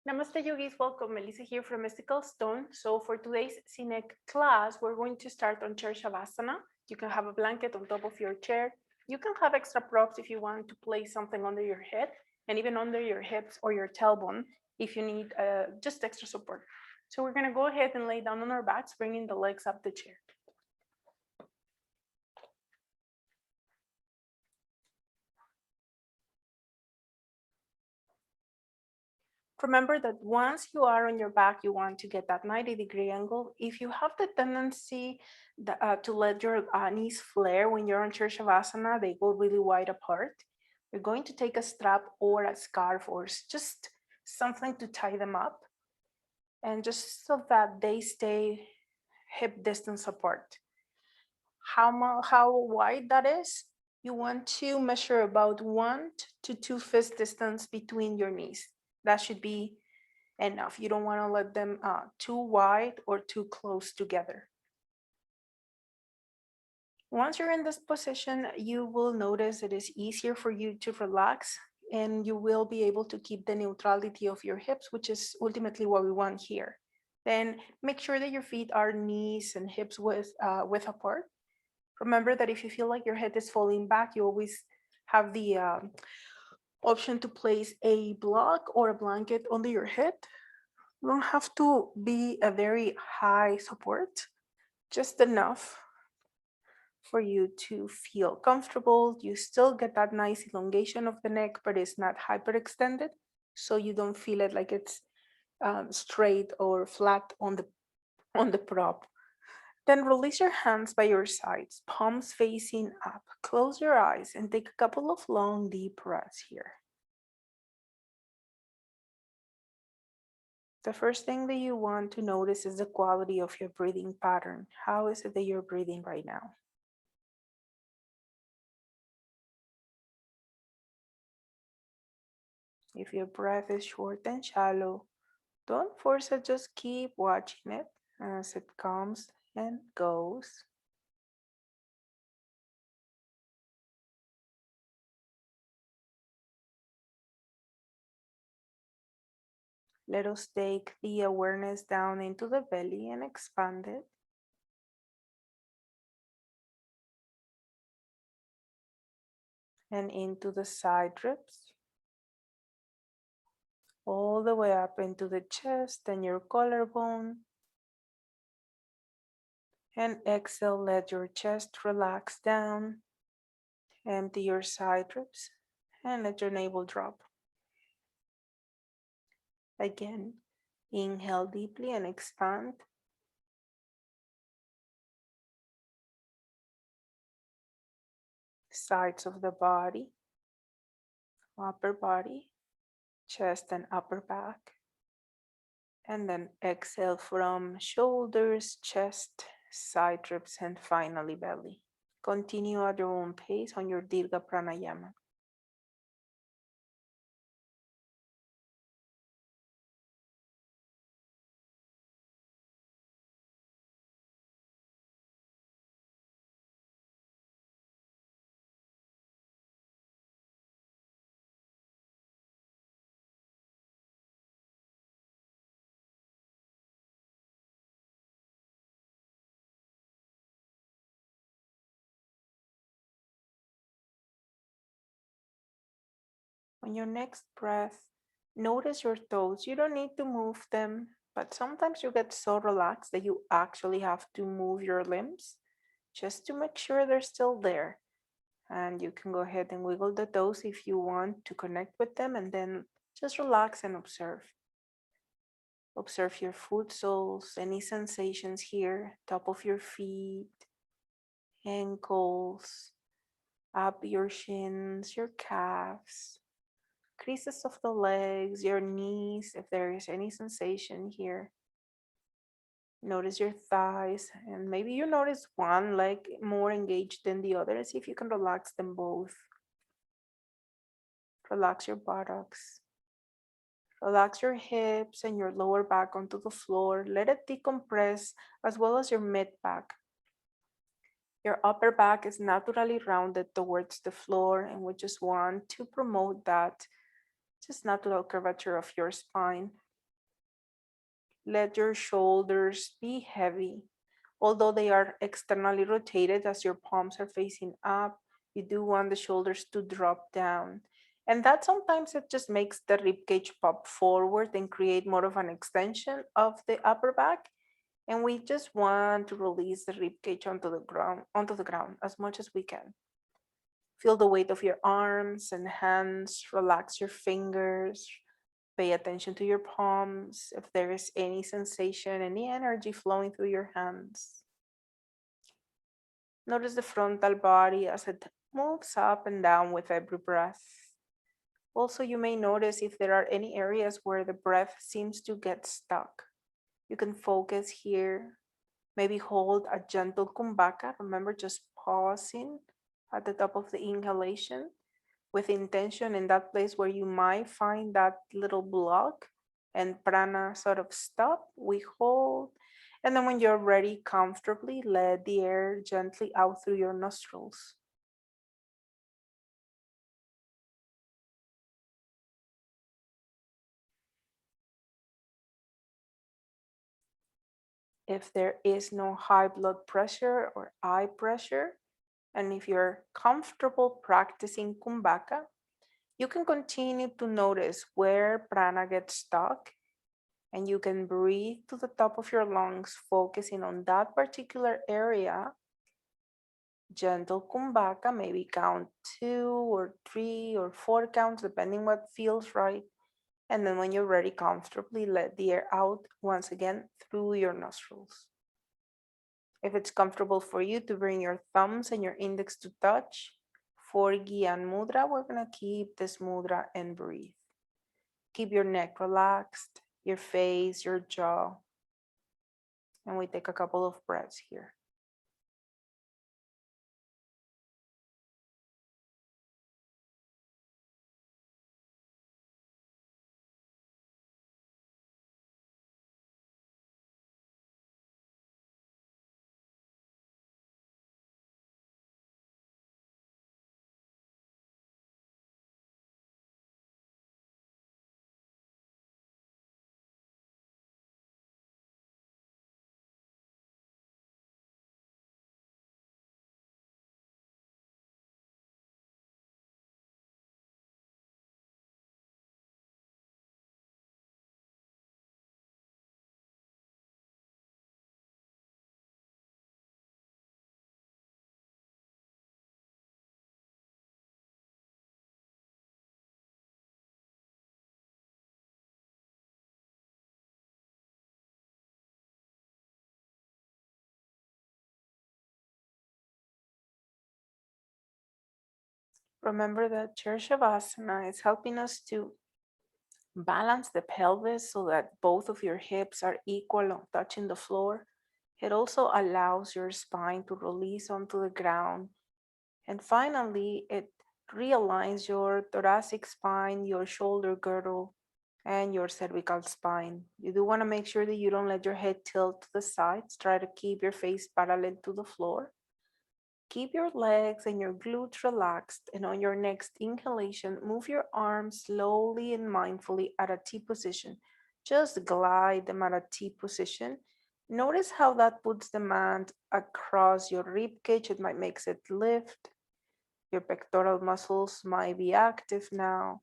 Namaste yogis, welcome. Melissa here from Mystical Stone. So for today's CNEC class, we're going to start on chair shavasana. You can have a blanket on top of your chair. You can have extra props if you want to place something under your head and even under your hips or your tailbone if you need just extra support. So we're gonna go ahead and lay down on our backs, bringing the legs up the chair. Remember that once you are on your back, you want to get that 90-degree angle. If you have the tendency to let your knees flare when you're on chair shavasana, they go really wide apart. You're going to take a strap or a scarf or just something to tie them up, and just so that they stay hip distance apart. How wide that is, you want to measure about 1 to 2 fist distance between your knees. That should be enough. You don't want to let them too wide or too close together. Once you're in this position, you will notice it is easier for you to relax, and you will be able to keep the neutrality of your hips, which is ultimately what we want here. Then make sure that your feet are knees and hips width apart. Remember that if you feel like your head is falling back, you always have the option to place a block or a blanket under your head. You don't have to be a very high support, just enough for you to feel comfortable. You still get that nice elongation of the neck, but it's not hyperextended, so you don't feel it like it's straight or flat on the prop. Then release your hands by your sides, palms facing up. Close your eyes and take a couple of long, deep breaths here. The first thing that you want to notice is the quality of your breathing pattern. How is it that you're breathing right now? If your breath is short and shallow, don't force it, just keep watching it as it comes and goes. Let us take the awareness down into the belly and expand it. And into the side ribs. All the way up into the chest and your collarbone. And exhale, let your chest relax down. Empty your side ribs and let your navel drop. Again, inhale deeply and expand. Sides of the body, upper body, chest and upper back. And then exhale from shoulders, chest, side ribs, and finally belly. Continue at your own pace on your Dirga Pranayama. On your next breath, notice your toes. You don't need to move them, but sometimes you get so relaxed that you actually have to move your limbs just to make sure they're still there. And you can go ahead and wiggle the toes if you want to connect with them, and then just relax and observe. Observe your foot soles, any sensations here, top of your feet, ankles, up your shins, your calves, creases of the legs, your knees, if there is any sensation here. Notice your thighs, and maybe you notice one leg more engaged than the other, and see if you can relax them both. Relax your buttocks. Relax your hips and your lower back onto the floor. Let it decompress, as well as your mid back. Your upper back is naturally rounded towards the floor, and we just want to promote that just natural curvature of your spine. Let your shoulders be heavy. Although they are externally rotated as your palms are facing up, you do want the shoulders to drop down. And that sometimes it just makes the rib cage pop forward and create more of an extension of the upper back. And we just want to release the rib cage onto the ground as much as we can. Feel the weight of your arms and hands, relax your fingers, pay attention to your palms, if there is any sensation, any energy flowing through your hands. Notice the frontal body as it moves up and down with every breath. Also, you may notice if there are any areas where the breath seems to get stuck. You can focus here. Maybe hold a gentle kumbhaka. Remember, just pausing at the top of the inhalation with intention in that place where you might find that little block and prana sort of stop. We hold. And then when you're ready, comfortably let the air gently out through your nostrils. If there is no high blood pressure or eye pressure, and if you're comfortable practicing kumbhaka, you can continue to notice where prana gets stuck, and you can breathe to the top of your lungs, focusing on that particular area. Gentle kumbhaka, maybe count 2 or 3 or 4 counts, depending what feels right. And then when you're ready, comfortably let the air out once again through your nostrils. If it's comfortable for you to bring your thumbs and your index to touch, for Gyan Mudra, we're gonna keep this mudra and breathe. Keep your neck relaxed, your face, your jaw. And we take a couple of breaths here. Remember that Chair Shavasana is helping us to balance the pelvis so that both of your hips are equal on touching the floor. It also allows your spine to release onto the ground. And finally, it realigns your thoracic spine, your shoulder girdle, and your cervical spine. You do want to make sure that you don't let your head tilt to the sides. Try to keep your face parallel to the floor. Keep your legs and your glutes relaxed, and on your next inhalation, move your arms slowly and mindfully at a T position. Just glide them at a T position. Notice how that puts the mat across your rib cage. It might make it lift. Your pectoral muscles might be active now.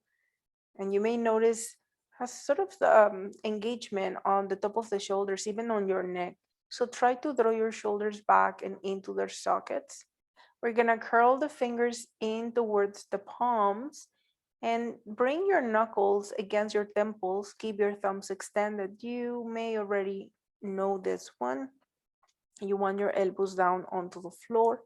And you may notice a sort of engagement on the top of the shoulders, even on your neck. So try to draw your shoulders back and into their sockets. We're gonna curl the fingers in towards the palms and bring your knuckles against your temples. Keep your thumbs extended. You may already know this one. You want your elbows down onto the floor,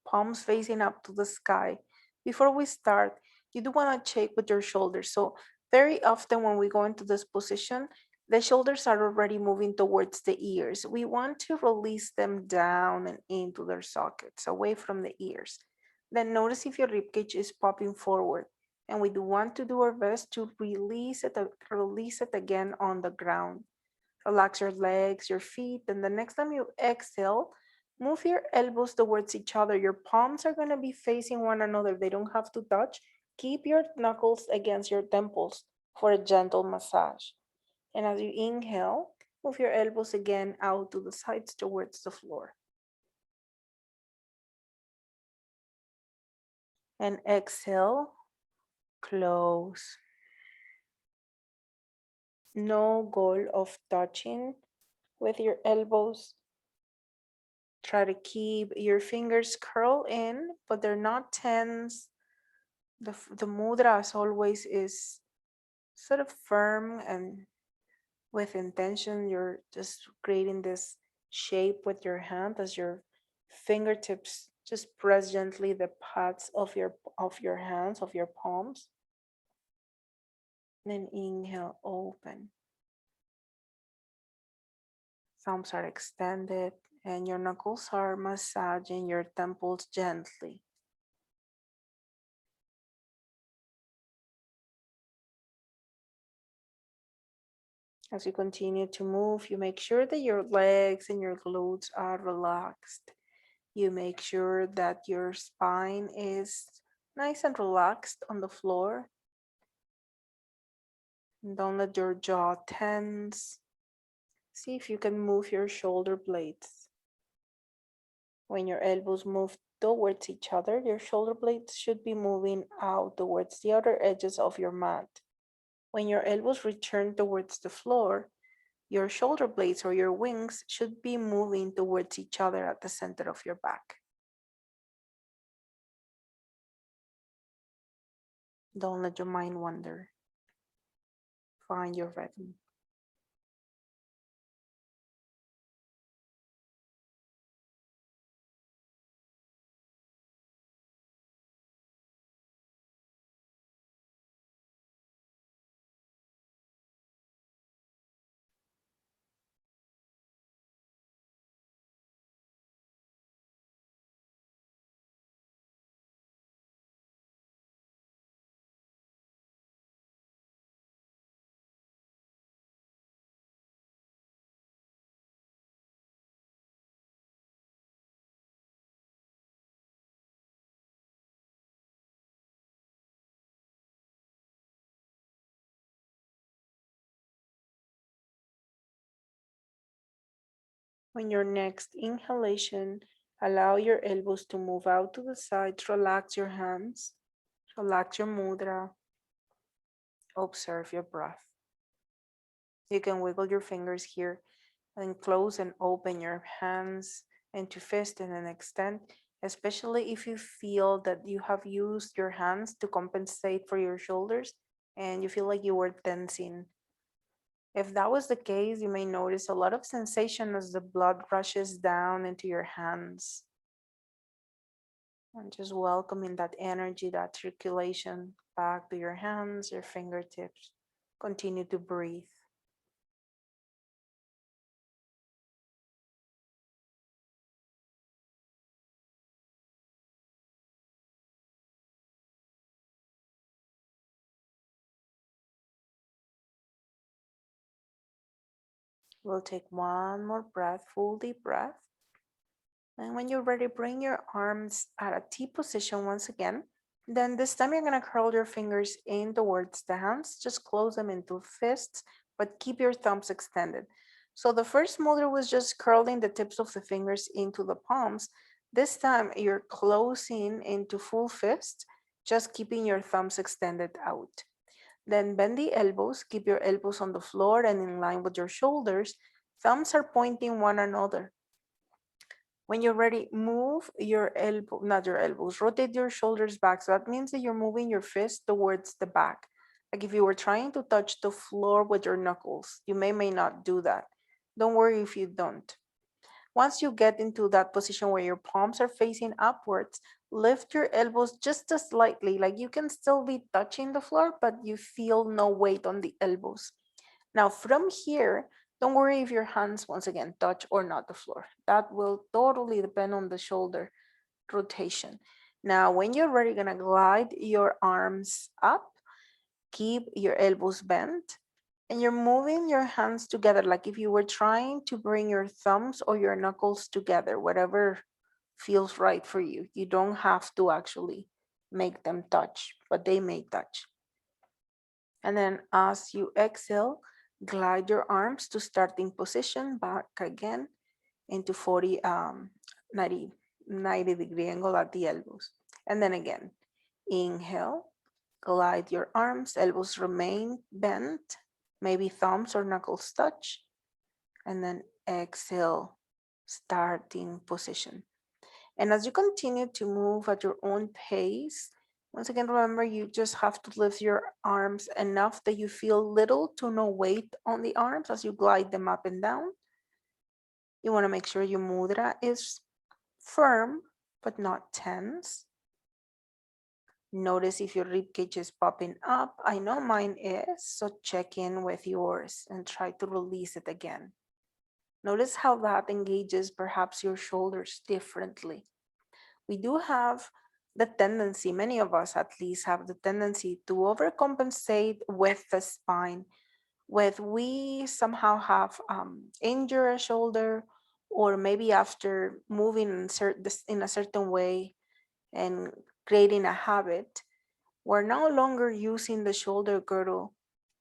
palms facing up to the sky. Before we start, you do want to check with your shoulders. So very often when we go into this position, the shoulders are already moving towards the ears. We want to release them down and into their sockets, away from the ears. Then notice if your ribcage is popping forward. And we do want to do our best to release it again on the ground. Relax your legs, your feet, and the next time you exhale, move your elbows towards each other. Your palms are going to be facing one another. They don't have to touch. Keep your knuckles against your temples for a gentle massage. And as you inhale, Move your elbows again out to the sides towards the floor. And exhale, close. No goal of touching with your elbows. Try to keep your fingers curl in, but they're not tense. The mudra, as always, is sort of firm and with intention. You're just creating this shape with your hand as your fingertips just press gently the pads of your hands, of your palms. Then inhale, open. Thumbs are extended and your knuckles are massaging your temples gently. As you continue to move, you make sure that your legs and your glutes are relaxed. You make sure that your spine is nice and relaxed on the floor. And don't let your jaw tense. See if you can move your shoulder blades. When your elbows move towards each other, your shoulder blades should be moving out towards the outer edges of your mat. When your elbows return towards the floor, your shoulder blades or your wings should be moving towards each other at the center of your back. Don't let your mind wander. Find your rhythm. On your next inhalation, allow your elbows to move out to the sides. Relax your hands. Relax your mudra. Observe your breath. You can wiggle your fingers here and close and open your hands into fist and then extend, especially if you feel that you have used your hands to compensate for your shoulders and you feel like you were tensing. If that was the case, you may notice a lot of sensation as the blood rushes down into your hands. And just welcoming that energy, that circulation back to your hands, your fingertips. Continue to breathe. We'll take one more breath, full deep breath. And when you're ready, bring your arms at a T position once again. Then this time you're gonna curl your fingers in towards the hands. Just close them into fists, but keep your thumbs extended. So the first mudra was just curling the tips of the fingers into the palms. This time you're closing into full fist, just keeping your thumbs extended out. Then bend the elbows, keep your elbows on the floor and in line with your shoulders. Thumbs are pointing one another. When you're ready, move your elbow, not your elbows, rotate your shoulders back. So that means that you're moving your fist towards the back. Like if you were trying to touch the floor with your knuckles, you may not do that. Don't worry if you don't. Once you get into that position where your palms are facing upwards, lift your elbows just as slightly, like you can still be touching the floor, but you feel no weight on the elbows. Now from here, don't worry if your hands once again touch or not the floor. That will totally depend on the shoulder rotation. Now, when you're ready, gonna glide your arms up, keep your elbows bent, and you're moving your hands together like if you were trying to bring your thumbs or your knuckles together, whatever feels right for you. You don't have to actually make them touch, but they may touch. And then as you exhale, Glide your arms to starting position, back again into 90 degree angle at the elbows. And then again, inhale, glide your arms, elbows remain bent, maybe thumbs or knuckles touch. And then exhale, starting position. And as you continue to move at your own pace, once again, remember you just have to lift your arms enough that you feel little to no weight on the arms as you glide them up and down. You want to make sure your mudra is firm but not tense. Notice if your rib cage is popping up. I know mine is, so check in with yours and try to release it again. Notice how that engages perhaps your shoulders differently. We do have the tendency, many of us at least have the tendency to overcompensate with the spine. With we somehow have injured a shoulder, or maybe after moving in a certain way and creating a habit, we're no longer using the shoulder girdle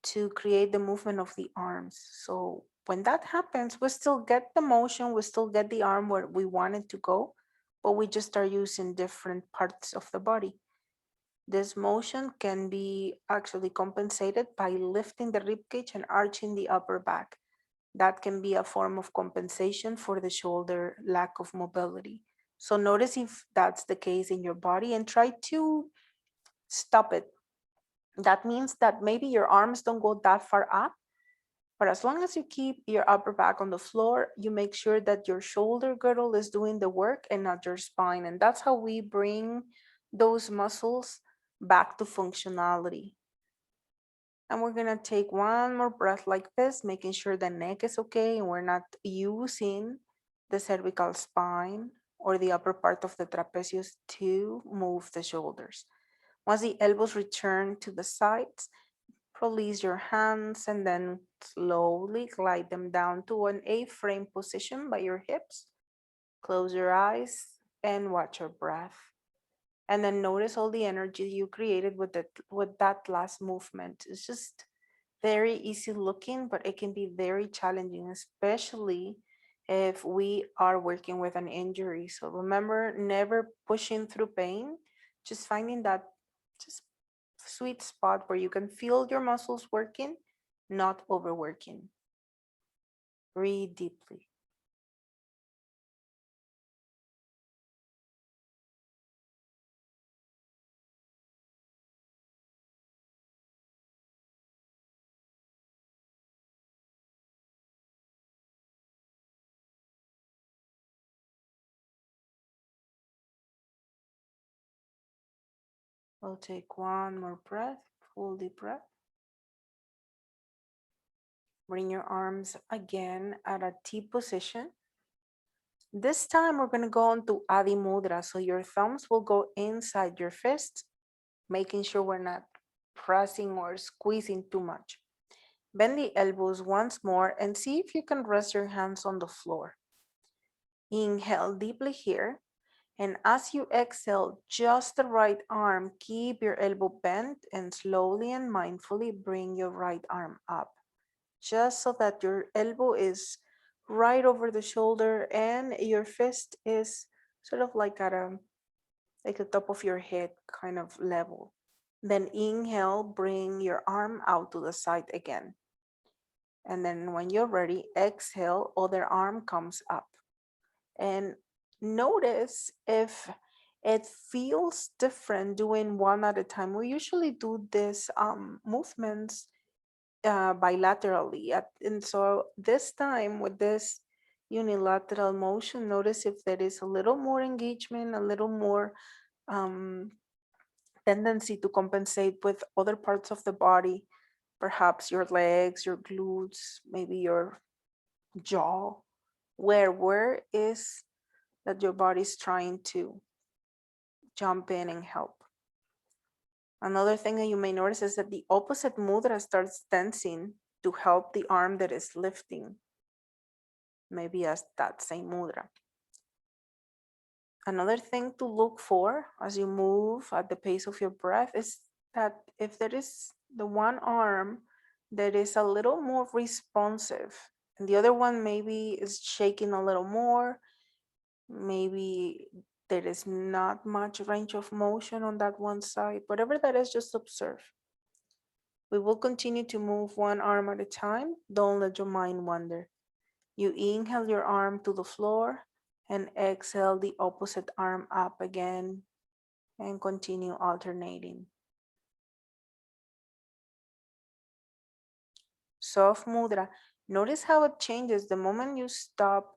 to create the movement of the arms. So when that happens, we still get the motion, we still get the arm where we want it to go, but we just are using different parts of the body. This motion can be actually compensated by lifting the rib cage and arching the upper back. That can be a form of compensation for the shoulder lack of mobility. So notice if that's the case in your body and try to stop it. That means that maybe your arms don't go that far up, but as long as you keep your upper back on the floor, you make sure that your shoulder girdle is doing the work and not your spine. And that's how we bring those muscles back to functionality. And we're gonna take one more breath like this, making sure the neck is okay and we're not using the cervical spine or the upper part of the trapezius to move the shoulders. Once the elbows return to the sides, release your hands and then slowly glide them down to an A-frame position by your hips. Close your eyes and watch your breath. And then notice all the energy you created with that last movement. It's just very easy looking, but it can be very challenging, especially if we are working with an injury. So remember, never pushing through pain, just finding that just sweet spot where you can feel your muscles working, not overworking. Breathe deeply. We'll take one more breath, full deep breath. Bring your arms again at a T position. This time we're going to go on to Adi Mudra. So your thumbs will go inside your fists, making sure we're not pressing or squeezing too much. Bend the elbows once more and see if you can rest your hands on the floor. Inhale deeply here. And as you exhale, just the right arm, keep your elbow bent and slowly and mindfully bring your right arm up. Just so that your elbow is right over the shoulder and your fist is sort of like at like the top of your head kind of level. Then inhale, bring your arm out to the side again. And then when you're ready, exhale, other arm comes up. And notice if it feels different doing one at a time. We usually do this movements bilaterally. And so this time with this unilateral motion, notice if there is a little more engagement, a little more um, tendency to compensate with other parts of the body, perhaps your legs, your glutes, maybe your jaw, where is that your body is trying to jump in and help. Another thing that you may notice is that the opposite mudra starts tensing to help the arm that is lifting, maybe as that same mudra. Another thing to look for as you move at the pace of your breath is that if there is the one arm that is a little more responsive. And the other one maybe is shaking a little more. Maybe there is not much range of motion on that one side. Whatever that is, just observe. We will continue to move one arm at a time. Don't let your mind wander. You inhale your arm to the floor and exhale the opposite arm up again and continue alternating. Soft mudra. Notice how it changes the moment you stop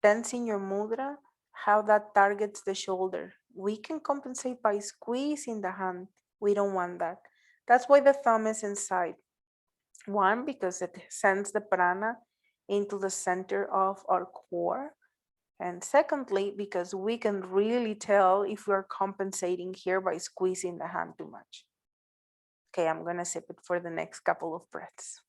tensing your mudra, how that targets the shoulder. We can compensate by squeezing the hand. We don't want that. That's why the thumb is inside. One, because it sends the prana into the center of our core. And secondly, because we can really tell if we're compensating here by squeezing the hand too much. Okay, I'm gonna sip it for the next couple of breaths.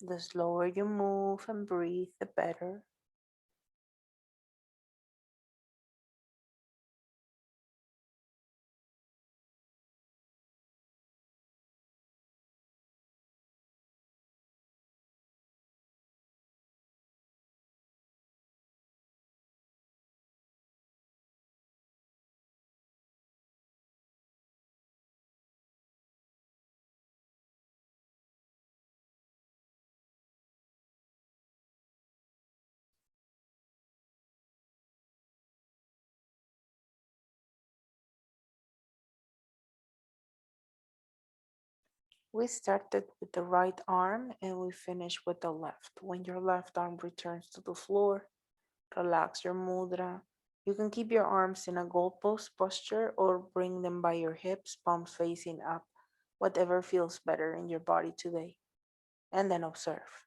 The slower you move and breathe, the better. We started with the right arm and we finish with the left. When your left arm returns to the floor, relax your mudra. You can keep your arms in a goalpost posture or bring them by your hips, palms facing up, whatever feels better in your body today. And then observe.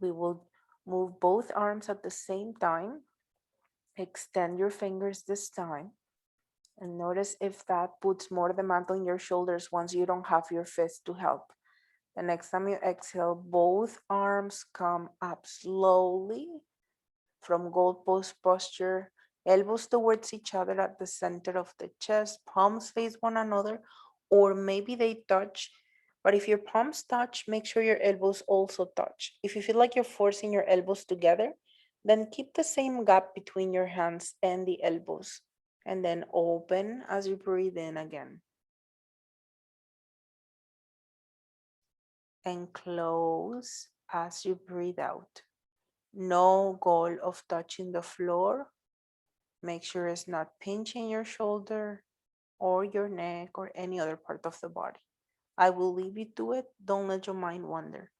We will move both arms at the same time. Extend your fingers this time. And notice if that puts more demand on your shoulders once you don't have your fist to help. The next time you exhale, both arms come up slowly from goalpost posture, elbows towards each other at the center of the chest, palms face one another, or maybe they touch. But if your palms touch, make sure your elbows also touch. If you feel like you're forcing your elbows together, then keep the same gap between your hands and the elbows. And then open as you breathe in again. And close as you breathe out. No goal of touching the floor. Make sure it's not pinching your shoulder or your neck or any other part of the body. I will leave you to it. Don't let your mind wander.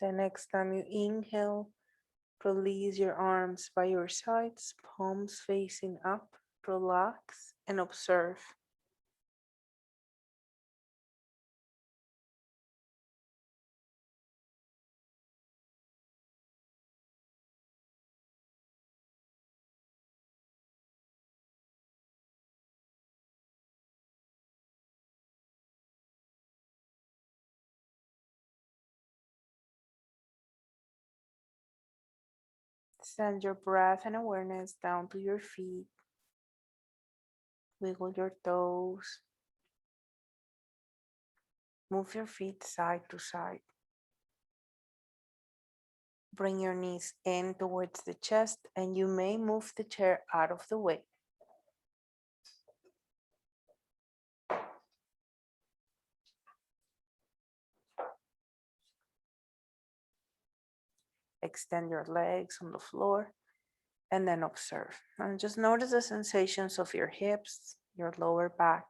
The next time you inhale, release your arms by your sides, palms facing up, relax and observe. Send your breath and awareness down to your feet. Wiggle your toes. Move your feet side to side. Bring your knees in towards the chest, and you may move the chair out of the way. Extend your legs on the floor and then observe. And just notice the sensations of your hips, your lower back.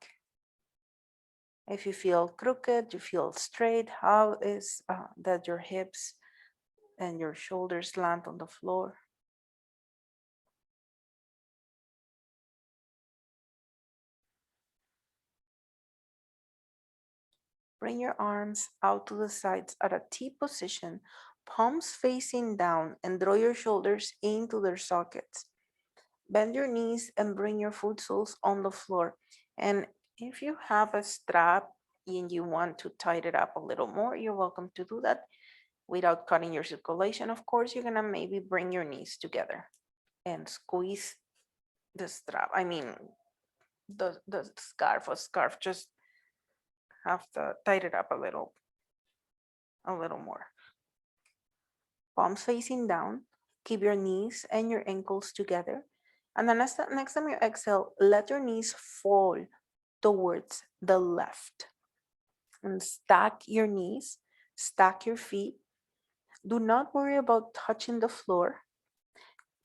If you feel crooked, you feel straight, how is that your hips and your shoulders land on the floor? Bring your arms out to the sides at a T position, palms facing down, and draw your shoulders into their sockets. Bend your knees and bring your foot soles on the floor. And if you have a strap and you want to tighten it up a little more, you're welcome to do that without cutting your circulation. Of course, you're gonna maybe bring your knees together and squeeze the strap. I mean, the scarf or scarf, just have to tighten it up a little more. Palms facing down, keep your knees and your ankles together. And the next time you exhale, let your knees fall towards the left. And stack your knees, stack your feet. Do not worry about touching the floor.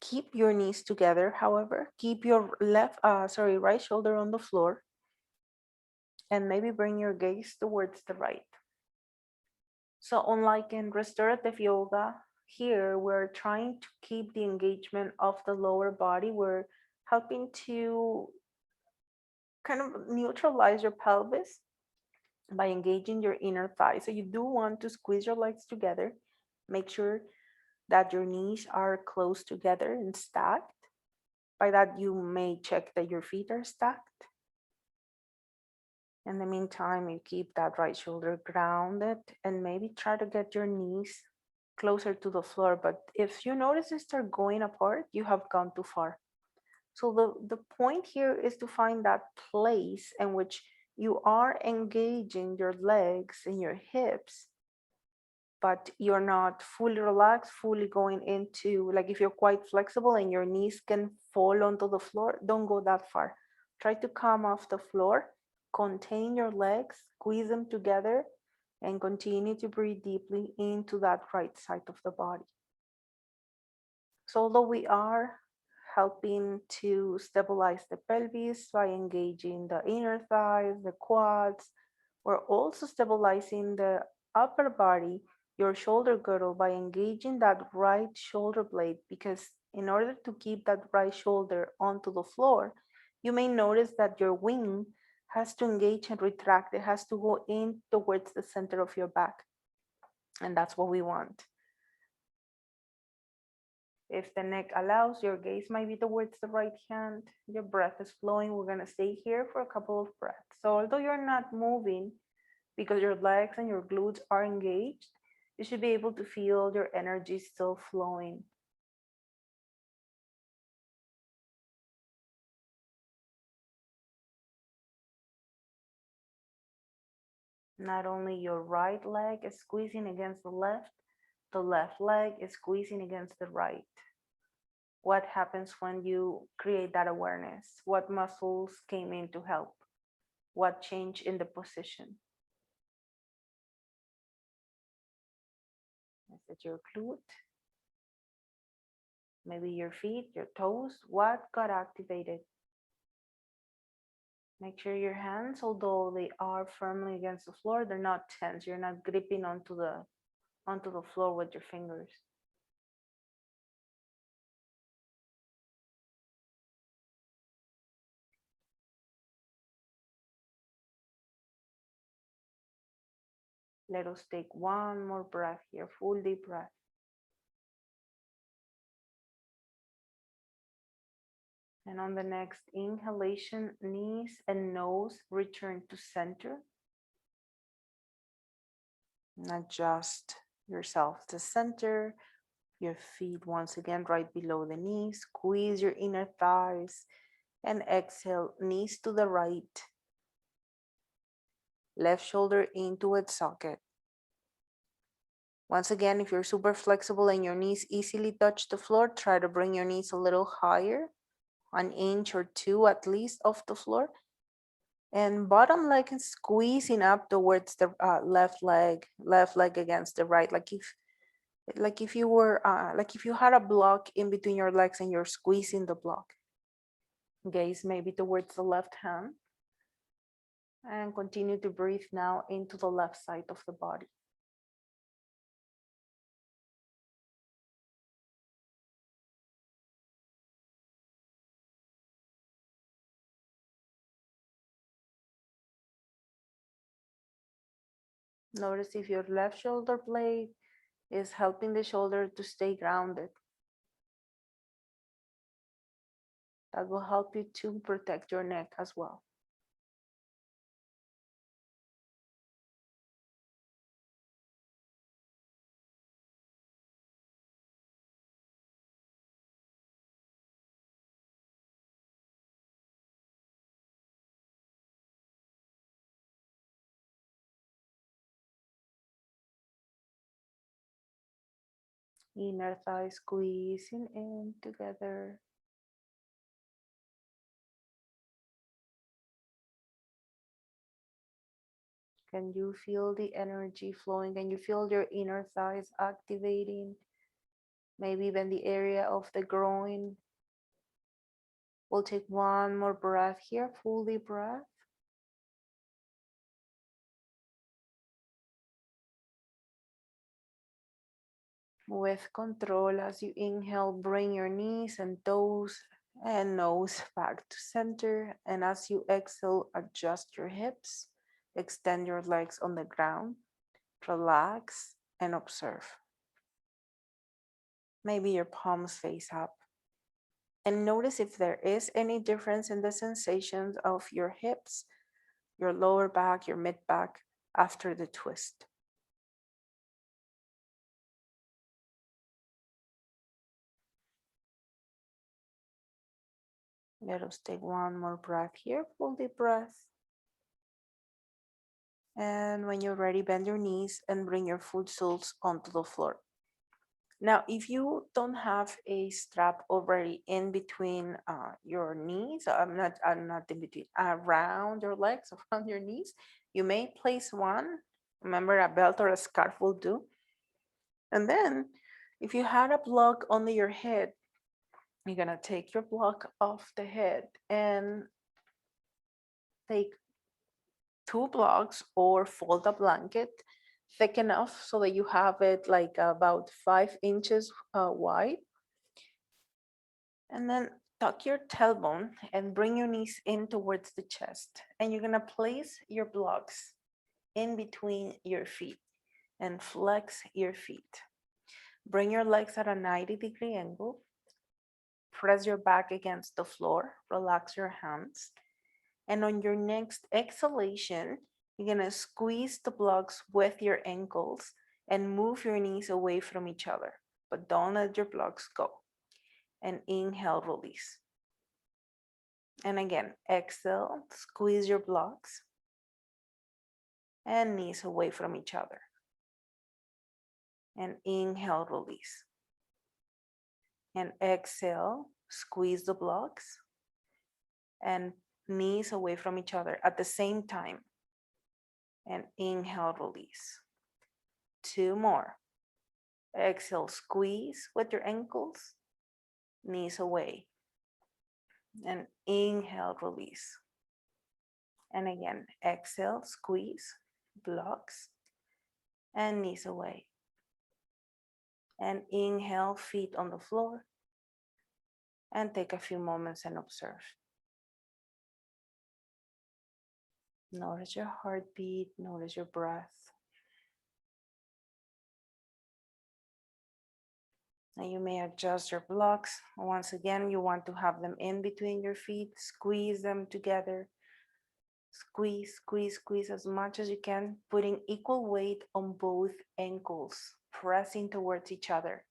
Keep your knees together, however. Keep your right shoulder on the floor. And maybe bring your gaze towards the right. So unlike in restorative yoga, here we're trying to keep the engagement of the lower body. We're helping to kind of neutralize your pelvis by engaging your inner thigh. So you do want to squeeze your legs together. Make sure that your knees are close together and stacked. By that, you may check that your feet are stacked. In the meantime, you keep that right shoulder grounded and maybe try to get your knees closer to the floor. But if you notice they start going apart, you have gone too far. So the point here is to find that place in which you are engaging your legs and your hips, but you're not fully relaxed, fully going into, like if you're quite flexible and your knees can fall onto the floor, don't go that far. Try to come off the floor, contain your legs, squeeze them together, and continue to breathe deeply into that right side of the body. So although we are helping to stabilize the pelvis by engaging the inner thighs, the quads, we're also stabilizing the upper body, your shoulder girdle, by engaging that right shoulder blade, because in order to keep that right shoulder onto the floor, you may notice that your wing has to engage and retract. It has to go in towards the center of your back. And that's what we want. If the neck allows, your gaze might be towards the right hand. Your breath is flowing. We're going to stay here for a couple of breaths. So although you're not moving because your legs and your glutes are engaged, you should be able to feel your energy still flowing. Not only your right leg is squeezing against the left leg is squeezing against the right. What happens when you create that awareness? What muscles came in to help? What changed in the position? Is it your glute? Maybe your feet, your toes? What got activated? Make sure your hands, although they are firmly against the floor, they're not tense. You're not gripping onto the onto the floor with your fingers. Let us take one more breath here, full deep breath. And on the next inhalation, knees and nose return to center. And adjust yourself to center. Your feet once again right below the knees. Squeeze your inner thighs and exhale, knees to the right. Left shoulder into its socket. Once again, if you're super flexible and your knees easily touch the floor, try to bring your knees a little higher, an inch or two at least off the floor. And bottom leg is squeezing up towards the left leg against the right. Like if you were, like if you had a block in between your legs and you're squeezing the block. Gaze maybe towards the left hand. And continue to breathe now into the left side of the body. Notice if your left shoulder blade is helping the shoulder to stay grounded. That will help you to protect your neck as well. Inner thigh squeezing in together. Can you feel the energy flowing? Can you feel your inner thighs activating? Maybe even the area of the groin. We'll take one more breath here, full deep breath. With control, as you inhale, bring your knees and toes and nose back to center. And as you exhale, adjust your hips, extend your legs on the ground, relax and observe. Maybe your palms face up. And notice if there is any difference in the sensations of your hips, your lower back, your mid back after the twist. Let us take one more breath here, full deep breath. And when you're ready, bend your knees and bring your foot soles onto the floor. Now, if you don't have a strap already in between your knees, I'm not in between, around your legs, around your knees, you may place one. Remember, a belt or a scarf will do. And then if you had a block under your head, you're gonna take your block off the head and take 2 blocks or fold a blanket thick enough so that you have it like about 5 inches wide. And then tuck your tailbone and bring your knees in towards the chest. And you're gonna place your blocks in between your feet and flex your feet. Bring your legs at a 90-degree angle. Press your back against the floor. Relax your hands. And on your next exhalation, you're gonna squeeze the blocks with your ankles and move your knees away from each other, but don't let your blocks go. And inhale, release. And again, exhale, squeeze your blocks and knees away from each other. And inhale, release. And exhale, squeeze the blocks and knees away from each other at the same time. And inhale, release. 2 more. Exhale, squeeze with your ankles, knees away. And inhale, release. And again, exhale, squeeze, blocks, and knees away. And inhale, feet on the floor. And take a few moments and observe. Notice your heartbeat, notice your breath. And you may adjust your blocks. Once again, you want to have them in between your feet, squeeze them together. Squeeze, squeeze, squeeze as much as you can, putting equal weight on both ankles, pressing towards each other.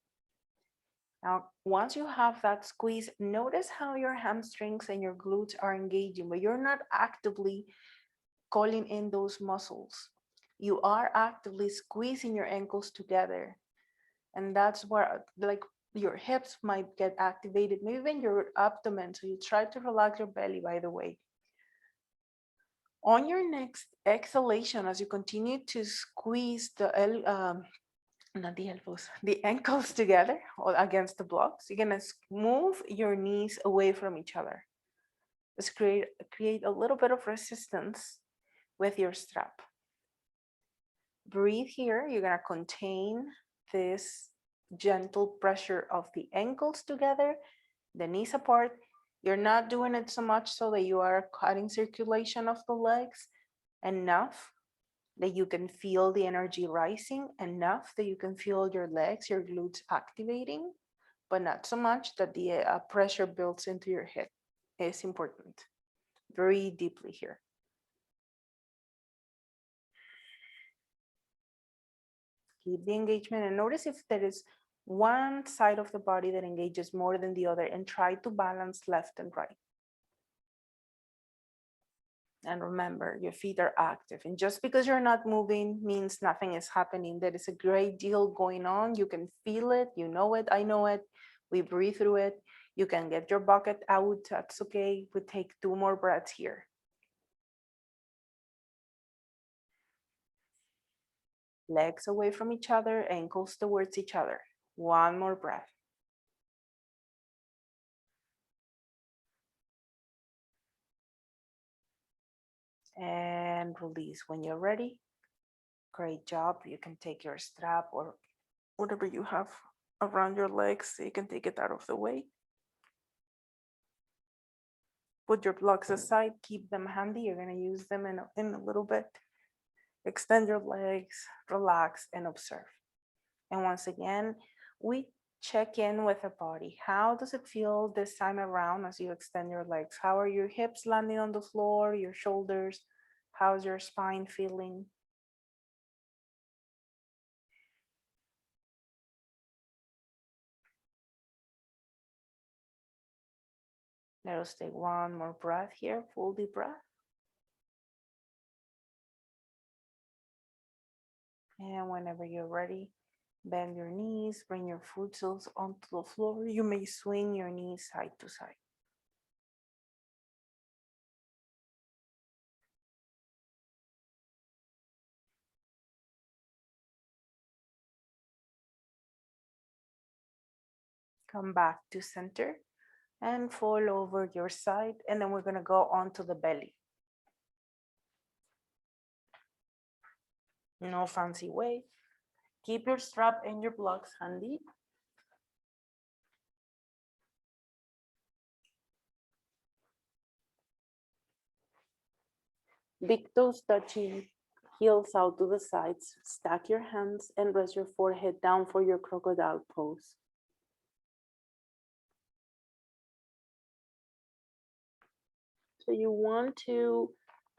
Now, once you have that squeeze, notice how your hamstrings and your glutes are engaging, but you're not actively calling in those muscles. You are actively squeezing your ankles together. And that's where like your hips might get activated, maybe even your abdomen. So you try to relax your belly, by the way. On your next exhalation, as you continue to squeeze not the elbows, the ankles together or against the blocks, you're gonna move your knees away from each other. Just create a little bit of resistance with your strap. Breathe here. You're gonna contain this gentle pressure of the ankles together, the knees apart. You're not doing it so much so that you are cutting circulation of the legs, enough that you can feel the energy rising, enough that you can feel your legs, your glutes activating, but not so much that the pressure builds into your hip. It's important. Breathe deeply here. Keep the engagement and notice if there is one side of the body that engages more than the other, and try to balance left and right. And remember, your feet are active, and just because you're not moving means nothing is happening. There is a great deal going on. You can feel it, you know it, I know it. We breathe through it. You can get your bucket out, that's okay. We take 2 more breaths here. Legs away from each other, ankles towards each other. 1 more breath. And release when you're ready. Great job. You can take your strap or whatever you have around your legs, so you can take it out of the way. Put your blocks aside, keep them handy. You're going to use them in a little bit. Extend your legs, relax, and observe. And once again, we check in with the body. How does it feel this time around as you extend your legs? How are your hips landing on the floor, your shoulders? How's your spine feeling? Let us take 1 more breath here, full deep breath. And whenever you're ready, bend your knees, bring your foot soles onto the floor. You may swing your knees side to side. Come back to center and fall over your side. And then we're going to go onto the belly. No fancy way. Keep your strap and your blocks handy. Big toes touching, heels out to the sides. Stack your hands and rest your forehead down for your crocodile pose. So you want to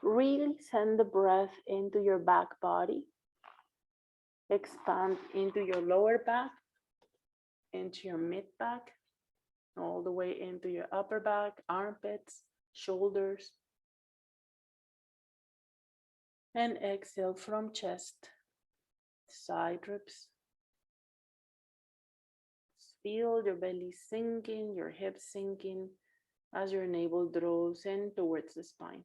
really send the breath into your back body. Expand into your lower back, into your mid back, all the way into your upper back, armpits, shoulders. And exhale from chest, side ribs. Feel your belly sinking, your hips sinking as your navel draws in towards the spine.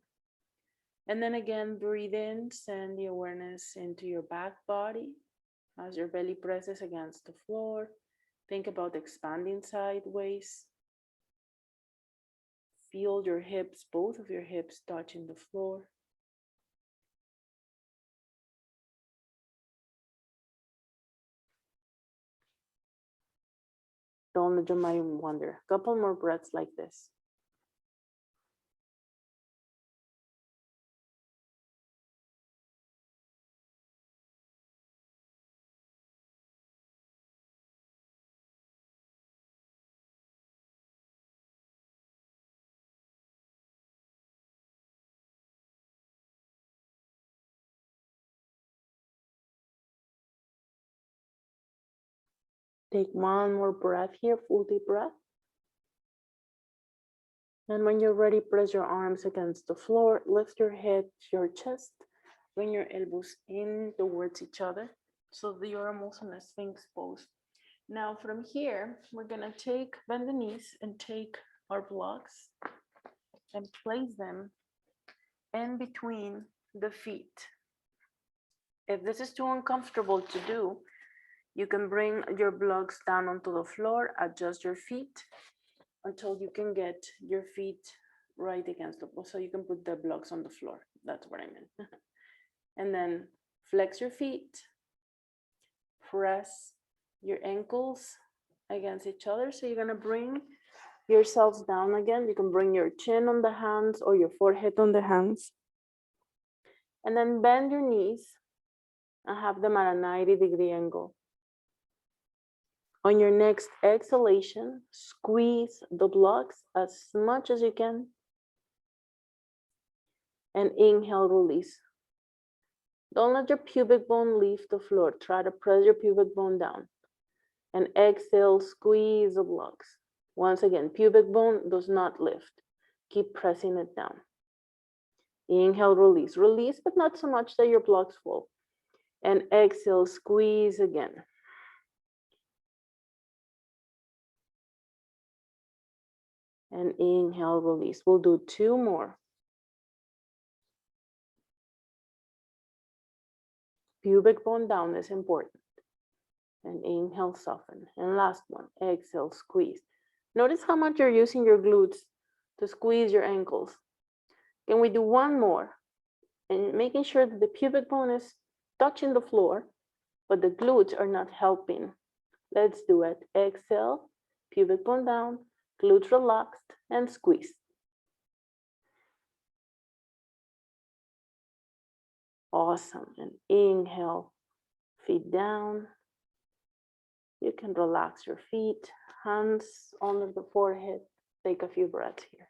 And then again, breathe in, send the awareness into your back body as your belly presses against the floor. Think about expanding sideways. Feel your hips, both of your hips touching the floor. Don't let your mind wander. A couple more breaths like this. Take one more breath here, full deep breath. And when you're ready, press your arms against the floor, lift your head, your chest, bring your elbows in towards each other so that you're almost in a sphinx pose. Now from here, we're gonna bend the knees and take our blocks and place them in between the feet. If this is too uncomfortable to do, you can bring your blocks down onto the floor, adjust your feet until you can get your feet right against the wall. So you can put the blocks on the floor. That's what I meant. And then flex your feet, press your ankles against each other. So you're gonna bring yourselves down again. You can bring your chin on the hands or your forehead on the hands. And then bend your knees and have them at a 90-degree angle. On your next exhalation, squeeze the blocks as much as you can. And inhale, release. Don't let your pubic bone leave the floor. Try to press your pubic bone down. And exhale, squeeze the blocks. Once again, pubic bone does not lift. Keep pressing it down. Inhale, release. Release, but not so much that your blocks fall. And exhale, squeeze again. And inhale, release. We'll do 2 more. Pubic bone down is important. And inhale, soften. And last one, exhale, squeeze. Notice how much you're using your glutes to squeeze your ankles. Can we do 1 more? And making sure that the pubic bone is touching the floor, but the glutes are not helping. Let's do it. Exhale, pubic bone down, glutes relaxed, and squeeze. Awesome. And inhale, feet down. You can relax your feet, hands under the forehead. Take a few breaths here.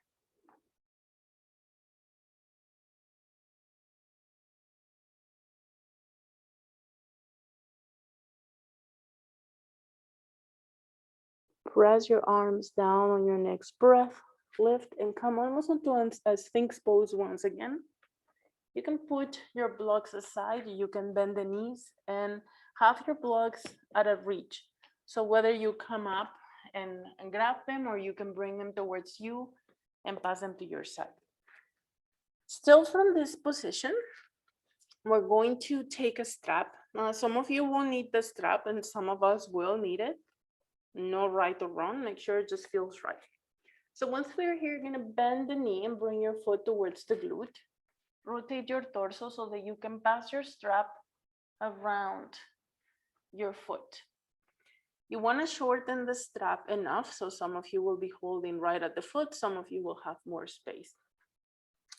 Press your arms down on your next breath. Lift and come almost into a sphinx pose once again. You can put your blocks aside. You can bend the knees and have your blocks at a reach. So whether you come up and grab them, or you can bring them towards you and pass them to your side. Still from this position, we're going to take a strap. Some of you will need the strap and some of us will need it. No right or wrong, make sure it just feels right. So once we're here, you're gonna bend the knee and bring your foot towards the glute. Rotate your torso so that you can pass your strap around your foot. You wanna shorten the strap enough so some of you will be holding right at the foot, some of you will have more space.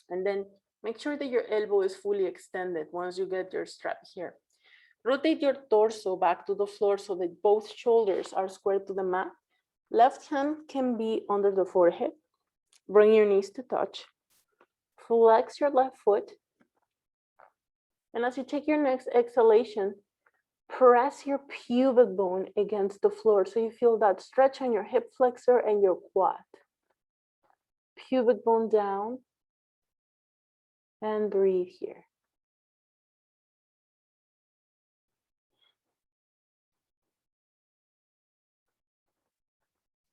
And then make sure that your elbow is fully extended once you get your strap here. Rotate your torso back to the floor so that both shoulders are square to the mat. Left hand can be under the forehead. Bring your knees to touch. Flex your left foot. And as you take your next exhalation, press your pubic bone against the floor so you feel that stretch on your hip flexor and your quad. Pubic bone down. And breathe here.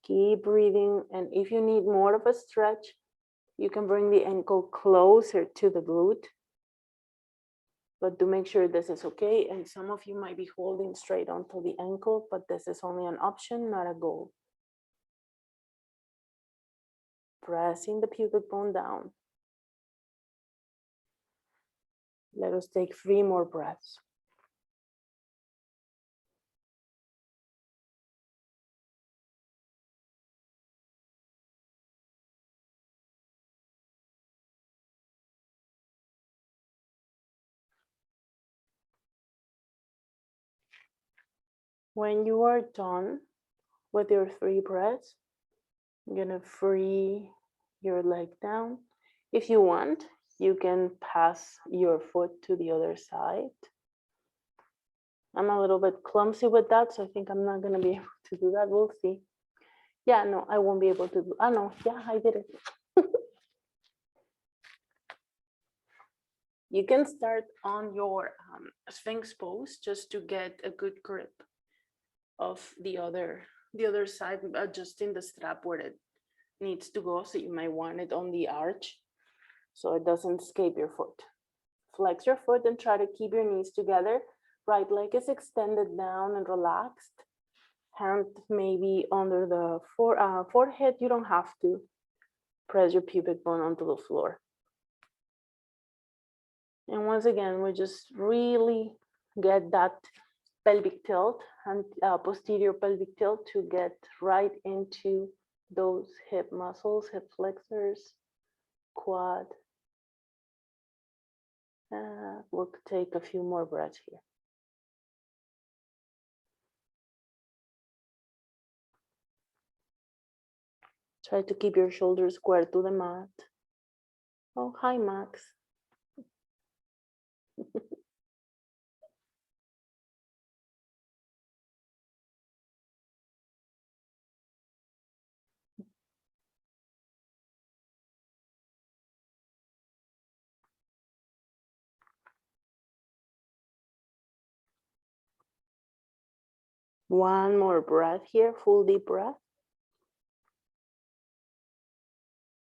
Keep breathing, and if you need more of a stretch, you can bring the ankle closer to the glute. But to make sure this is okay, and some of you might be holding straight onto the ankle, but this is only an option, not a goal. Pressing the pubic bone down. Let us take 3 more breaths. When you are done with your 3 breaths, you're gonna free your leg down. If you want, you can pass your foot to the other side. I'm a little bit clumsy with that, so I think I'm not gonna be able to do that. We'll see. Yeah, no, I won't be able to do. Oh no, yeah, I did it. You can start on your Sphinx pose just to get a good grip of the other side, adjusting the strap where it needs to go. So you might want it on the arch so it doesn't escape your foot. Flex your foot and try to keep your knees together. Right leg is extended down and relaxed. Hand maybe under the forehead. You don't have to. Press your pubic bone onto the floor. And once again, we just really get that pelvic tilt and posterior pelvic tilt to get right into those hip muscles, hip flexors, quad. We'll take a few more breaths here. Try to keep your shoulders square to the mat. Oh, hi, Max. One more breath here, full deep breath.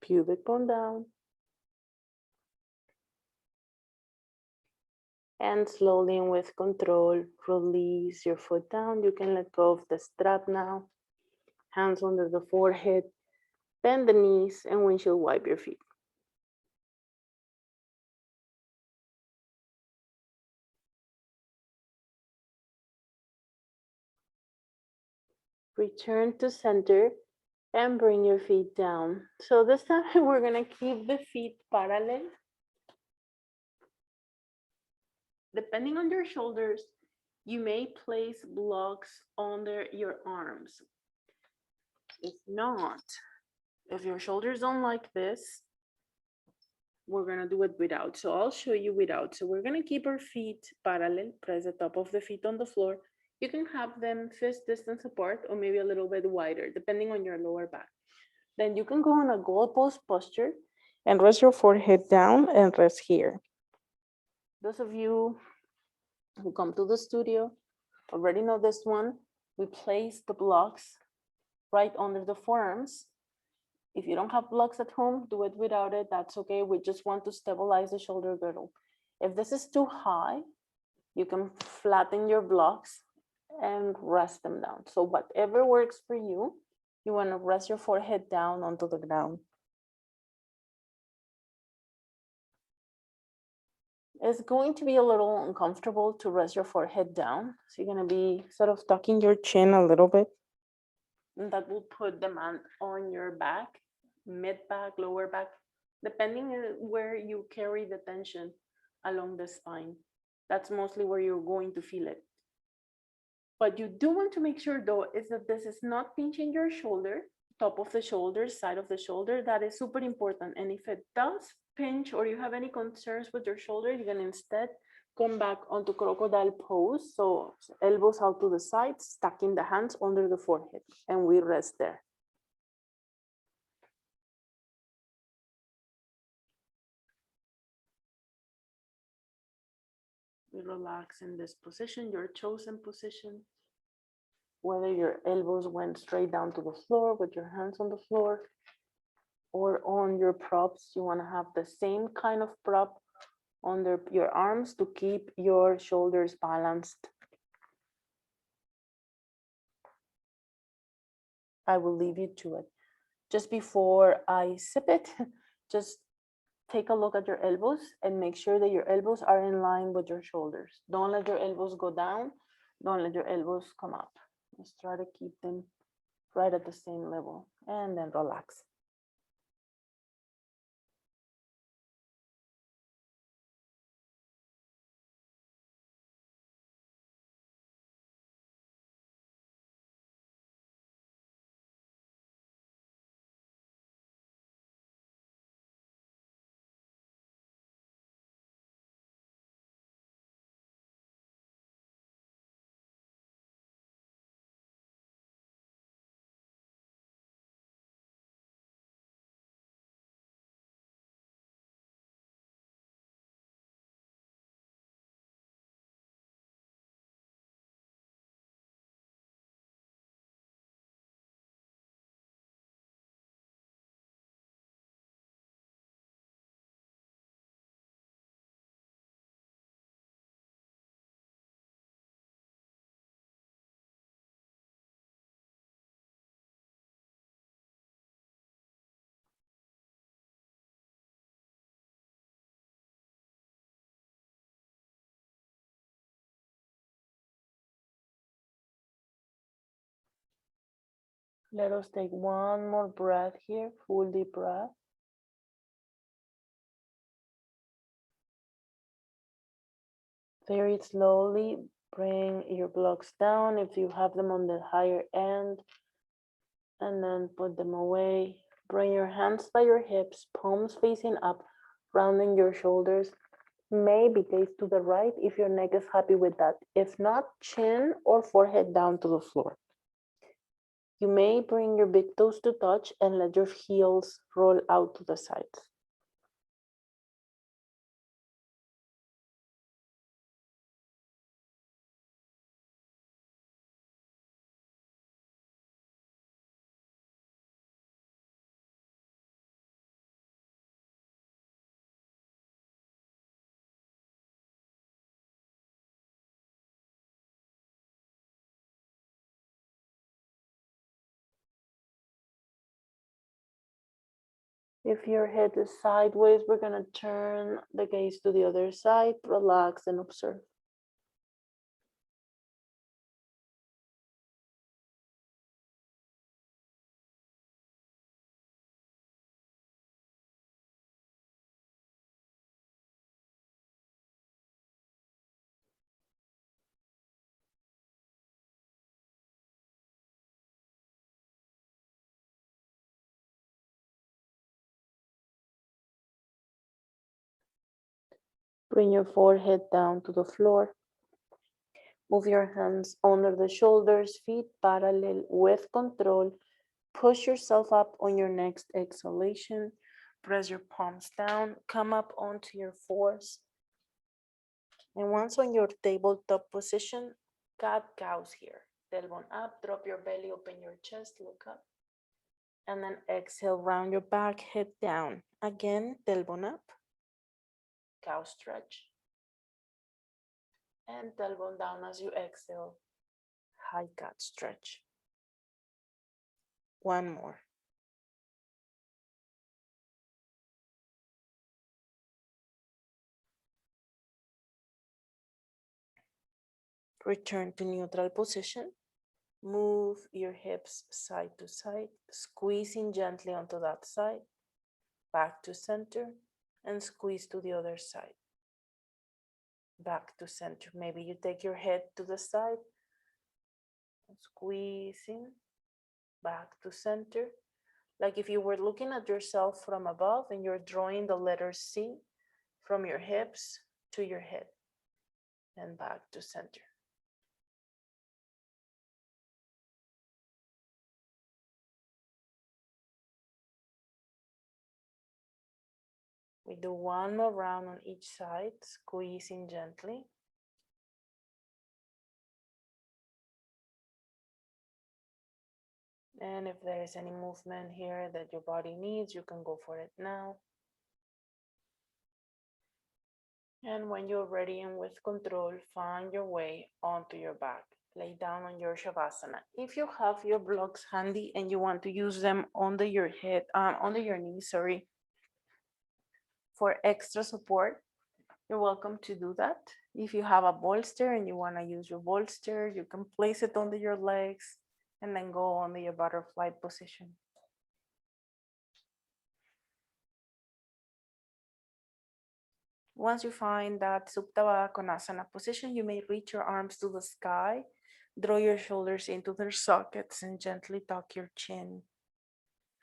Pubic bone down. And slowly and with control, release your foot down. You can let go of the strap now. Hands under the forehead. Bend the knees and windshield wipe your feet. Return to center and bring your feet down. So this time we're gonna keep the feet parallel. Depending on your shoulders, you may place blocks under your arms. If not, if your shoulders don't like this, we're gonna do it without. So I'll show you without. So we're gonna keep our feet parallel, press the top of the feet on the floor. You can have them fist distance apart or maybe a little bit wider, depending on your lower back. Then you can go in a goalpost posture and rest your forehead down and rest here. Those of you who come to the studio already know this one. We place the blocks right under the forearms. If you don't have blocks at home, do it without it. That's okay. We just want to stabilize the shoulder girdle. If this is too high, you can flatten your blocks and rest them down. So whatever works for you, you want to rest your forehead down onto the ground. It's going to be a little uncomfortable to rest your forehead down. So you're going to be sort of tucking your chin a little bit. And that will put demand on your back, mid back, lower back, depending on where you carry the tension along the spine. That's mostly where you're going to feel it. What you do want to make sure though is that this is not pinching your shoulder, top of the shoulder, side of the shoulder. That is super important. And if it does pinch or you have any concerns with your shoulder, you can instead come back onto crocodile pose. So elbows out to the side, stacking the hands under the forehead, and we rest there. We relax in this position, your chosen position. Whether your elbows went straight down to the floor with your hands on the floor or on your props, you want to have the same kind of prop under your arms to keep your shoulders balanced. I will leave you to it. Just before I sip it, just take a look at your elbows and make sure that your elbows are in line with your shoulders. Don't let your elbows go down. Don't let your elbows come up. Just try to keep them right at the same level and then relax. Let us take one more breath here, full deep breath. Very slowly bring your blocks down if you have them on the higher end, and then put them away. Bring your hands by your hips, palms facing up, rounding your shoulders. Maybe gaze to the right if your neck is happy with that. If not, chin or forehead down to the floor. You may bring your big toes to touch and let your heels roll out to the sides. If your head is sideways, we're gonna turn the gaze to the other side, relax and observe. Bring your forehead down to the floor. Move your hands under the shoulders, feet parallel with control. Push yourself up on your next exhalation. Press your palms down, come up onto your fours. And once on your tabletop position, cat cows here. Tailbone up, drop your belly, open your chest, look up. And then exhale, round your back, head down. Again, tailbone up, cow stretch. And tailbone down as you exhale, high cat stretch. One more. Return to neutral position. Move your hips side to side, squeezing gently onto that side, back to center, and squeeze to the other side. Back to center. Maybe you take your head to the side, squeezing, back to center. Like if you were looking at yourself from above and you're drawing the letter C from your hips to your head and back to center. We do one more round on each side, squeezing gently. And if there is any movement here that your body needs, you can go for it now. And when you're ready and with control, find your way onto your back. Lay down on your Shavasana. If you have your blocks handy and you want to use them under your head, under your knees, for extra support, you're welcome to do that. If you have a bolster and you want to use your bolster, you can place it under your legs and then go under your butterfly position. Once you find that Supta Konasana position, you may reach your arms to the sky, draw your shoulders into their sockets and gently tuck your chin.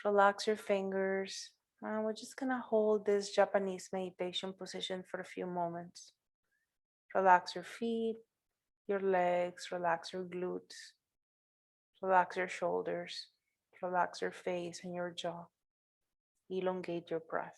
Relax your fingers. We're just gonna hold this Japanese meditation position for a few moments. Relax your feet, your legs, relax your glutes, relax your shoulders, relax your face and your jaw. Elongate your breath.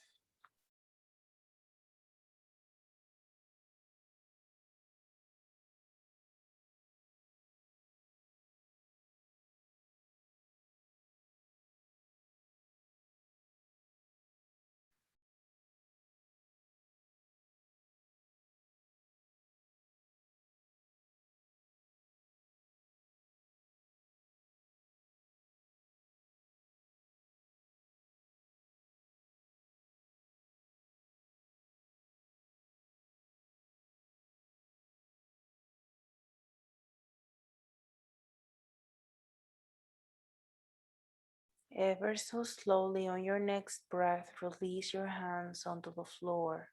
Ever so slowly on your next breath, release your hands onto the floor.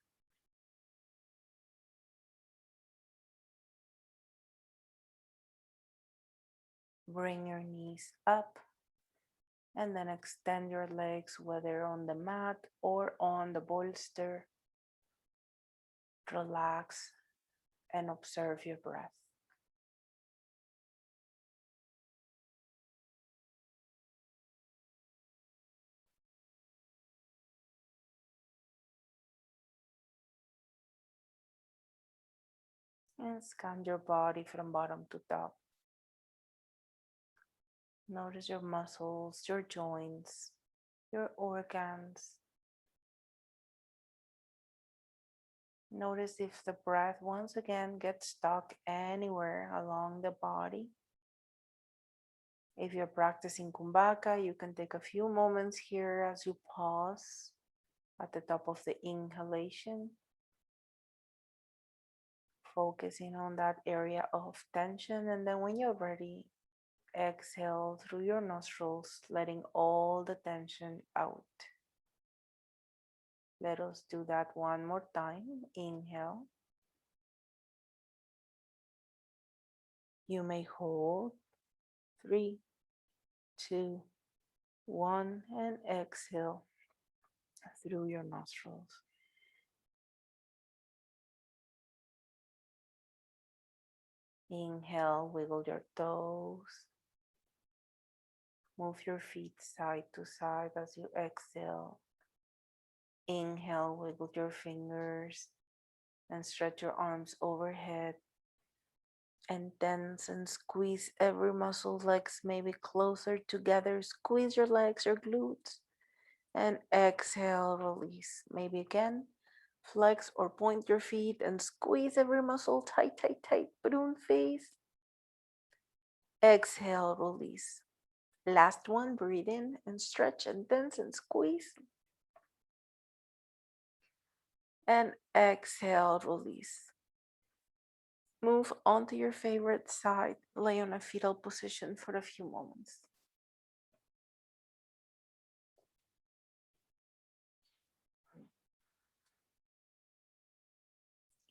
Bring your knees up and then extend your legs, whether on the mat or on the bolster. Relax and observe your breath. And scan your body from bottom to top. Notice your muscles, your joints, your organs. Notice if the breath once again gets stuck anywhere along the body. If you're practicing Kumbhaka, you can take a few moments here as you pause at the top of the inhalation, focusing on that area of tension. And then when you're ready, exhale through your nostrils, letting all the tension out. Let us do that one more time. Inhale. You may hold 3, 2, 1, and exhale through your nostrils. Inhale, wiggle your toes. Move your feet side to side as you exhale. Inhale, wiggle your fingers and stretch your arms overhead. And tense and squeeze every muscle, legs maybe closer together. Squeeze your legs, your glutes. And exhale, release. Maybe again, flex or point your feet and squeeze every muscle tight, tight, tight. Balloon face. Exhale, release. Last one, breathe in and stretch and tense and squeeze. And exhale, release. Move onto your favorite side. Lay on a fetal position for a few moments.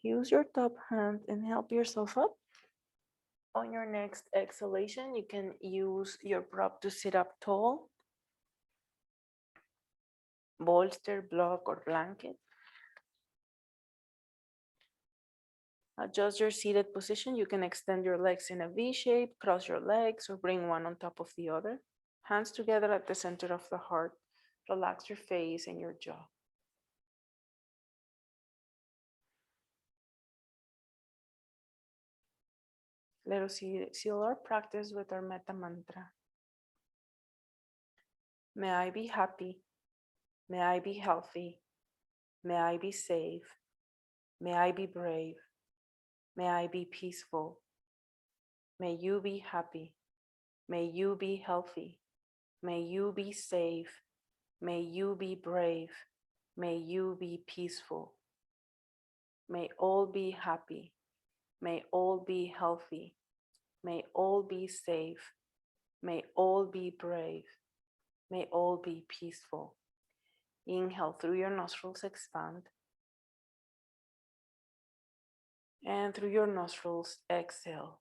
Use your top hand and help yourself up. On your next exhalation, you can use your prop to sit up tall. Bolster, block, or blanket. Adjust your seated position. You can extend your legs in a V shape, cross your legs, or bring one on top of the other. Hands together at the center of the heart. Relax your face and your jaw. Let us seal our practice with our metta mantra. May I be happy. May I be healthy. May I be safe. May I be brave. May I be peaceful. May you be happy. May you be healthy. May you be safe. May you be brave. May you be peaceful. May all be happy. May all be healthy. May all be safe. May all be brave. May all be peaceful. Inhale through your nostrils, expand. And through your nostrils, exhale.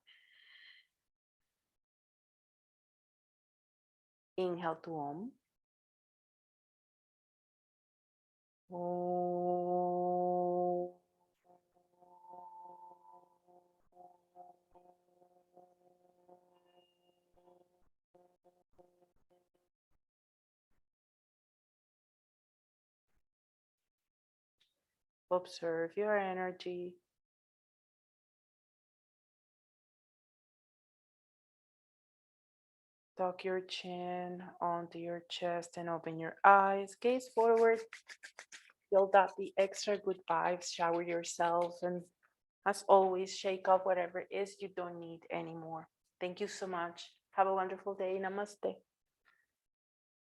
Inhale to Om. Om. Observe your energy. Tuck your chin onto your chest and open your eyes. Gaze forward. Build up the extra good vibes. Shower yourself. And as always, shake up whatever it is you don't need anymore. Thank you so much. Have a wonderful day. Namaste.